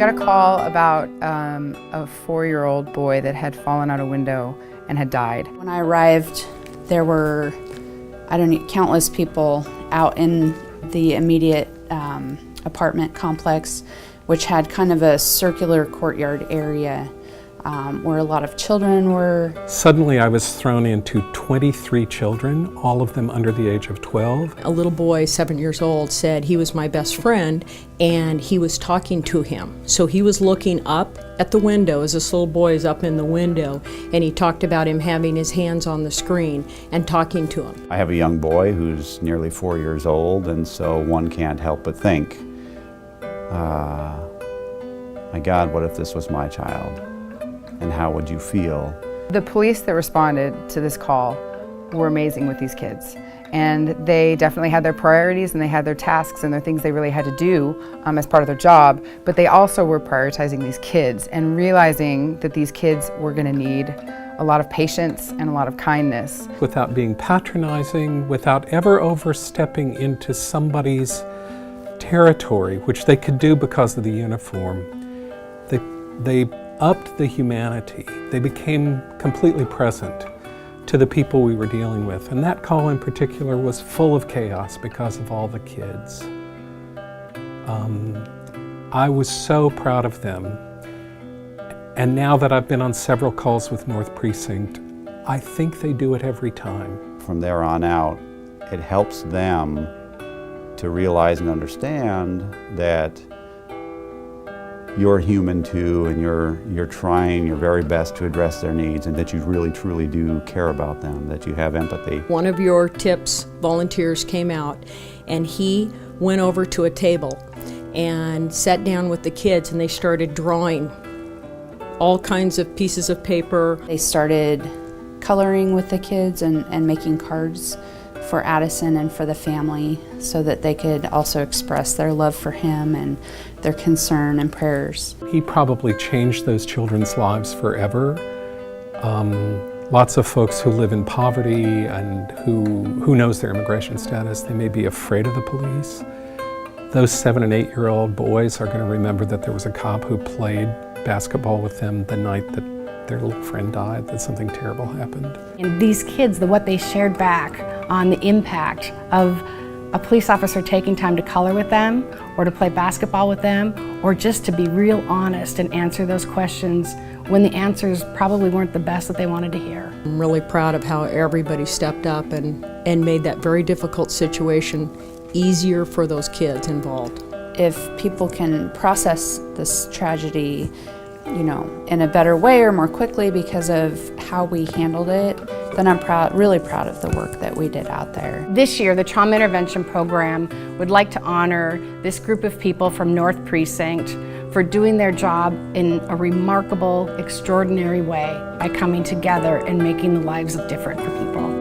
got a call about a 4-year-old boy that had fallen out a window and had died. When I arrived, there were, countless people out in the immediate apartment complex, which had kind of a circular courtyard area where a lot of children were. Suddenly I was thrown into 23 children, all of them under the age of 12. A little boy, 7 years old, said he was my best friend and he was talking to him. So he was looking up at the window as this little boy is up in the window, and he talked about him having his hands on the screen and talking to him. I have a young boy who's nearly 4 years old, and so one can't help but think, my God, what if this was my child? And how would you feel? The police that responded to this call were amazing with these kids. And they definitely had their priorities and they had their tasks and their things they really had to do as part of their job, but they also were prioritizing these kids and realizing that these kids were going to need a lot of patience and a lot of kindness. Without being patronizing, without ever overstepping into somebody's territory, which they could do because of the uniform, they upped the humanity. They became completely present to the people we were dealing with. And that call in particular was full of chaos because of all the kids. I was so proud of them. And now that I've been on several calls with North Precinct, I think they do it every time. From there on out, it helps them to realize and understand that you're human too, and you're trying your very best to address their needs, and that you really truly do care about them, that you have empathy. One of your TIPS volunteers came out and he went over to a table and sat down with the kids and they started drawing all kinds of pieces of paper. They started coloring with the kids and making cards for Addison and for the family so that they could also express their love for him and their concern and prayers. He probably changed those children's lives forever. Lots of folks who live in poverty and who knows their immigration status, they may be afraid of the police. Those 7- and 8-year-old boys are going to remember that there was a cop who played basketball with them the night that their little friend died, that something terrible happened. And these kids, what they shared back on the impact of a police officer taking time to color with them, or to play basketball with them, or just to be real honest and answer those questions when the answers probably weren't the best that they wanted to hear. I'm really proud of how everybody stepped up and made that very difficult situation easier for those kids involved. If people can process this tragedy, in a better way or more quickly because of how we handled it, then I'm really proud of the work that we did out there. This year, the Trauma Intervention Program would like to honor this group of people from North Precinct for doing their job in a remarkable, extraordinary way by coming together and making the lives different for people.